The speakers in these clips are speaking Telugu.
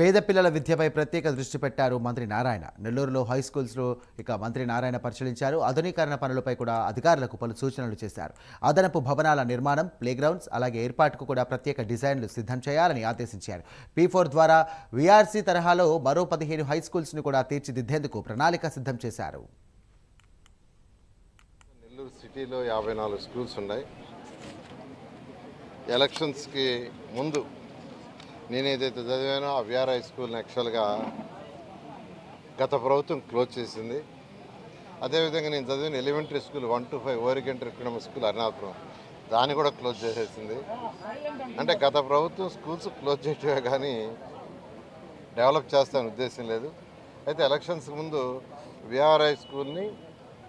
పేద పిల్లల విద్యపై ప్రత్యేక దృష్టి పెట్టారు మంత్రి నారాయణ. నెల్లూరులో హై స్కూల్స్లో మంత్రి నారాయణ పరిశీలించారు. ఆధునీకరణ పనులపై కూడా అధికారులకు పలు సూచనలు చేశారు. అదనపు భవనాల నిర్మాణం, ప్లేగ్రౌండ్స్ అలాగే ఏర్పాటుకు కూడా ప్రత్యేక డిజైన్లు సిద్ధం చేయాలని ఆదేశించారు. P4 ద్వారా వీఆర్సీ తరహాలో మరో 15 హై స్కూల్స్ను కూడా తీర్చిదిద్దేందుకు ప్రణాళిక సిద్ధం చేశారు. నెల్లూరు సిటీలో 54 స్కూల్స్ ఉన్నాయి. ఎలక్షన్స్కి ముందు నేనేదైతే చదివానో ఆ విఆర్ హై స్కూల్ని యాక్చువల్గా గత ప్రభుత్వం క్లోజ్ చేసింది. అదేవిధంగా నేను చదివిన elementary school 1 to 5 ఓరిగెంటరీ school Arunapuram, దాన్ని కూడా క్లోజ్ చేసేసింది. అంటే గత ప్రభుత్వం స్కూల్స్ క్లోజ్ చేయటమే కానీ డెవలప్ చేస్తానని ఉద్దేశం లేదు. అయితే ఎలక్షన్స్ ముందు విఆర్ హై స్కూల్ని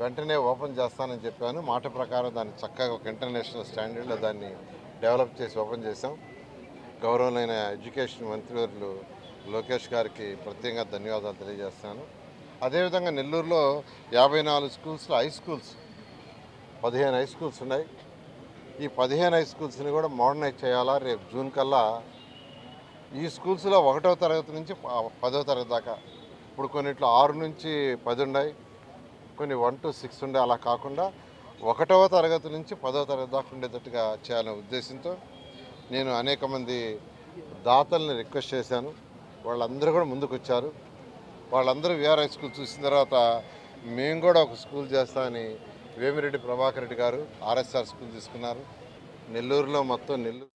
వెంటనే ఓపెన్ చేస్తానని చెప్పాను. మాట ప్రకారం దాన్ని చక్కగా ఒక ఇంటర్నేషనల్ స్టాండర్డ్లో దాన్ని డెవలప్ చేసి ఓపెన్ చేశాం. గౌరవమైన ఎడ్యుకేషన్ మంత్రివర్యులు లోకేష్ గారికి ప్రత్యేకంగా ధన్యవాదాలు తెలియజేస్తాను. అదేవిధంగా నెల్లూరులో 54 స్కూల్స్లో హై స్కూల్స్ 15 హై స్కూల్స్ ఉన్నాయి. ఈ 15 హై స్కూల్స్ని కూడా మోడర్నైజ్ చేయాలా. రేపు జూన్ కల్లా ఈ స్కూల్స్లో 1వ తరగతి నుంచి 10వ తరగతి దాకా, ఇప్పుడు కొన్నిట్లో 6 నుంచి 10 ఉన్నాయి, కొన్ని 1 to 6 ఉండే, అలా కాకుండా 1వ తరగతి నుంచి 10వ తరగతి దాకా ఉండేటట్టుగా చేయాలనే ఉద్దేశంతో నేను అనేక మంది దాతల్ని రిక్వెస్ట్ చేశాను. వాళ్ళందరూ కూడా ముందుకు వచ్చారు. వాళ్ళందరూ విఆర్ హై స్కూల్ చూసిన తర్వాత మేము కూడా ఒక స్కూల్ చేస్తామని వేమిరెడ్డి ప్రభాకర్ రెడ్డి గారు ఆర్ఎస్ఆర్ స్కూల్ తీసుకున్నారు. నెల్లూరులో మొత్తం నెల్లూరు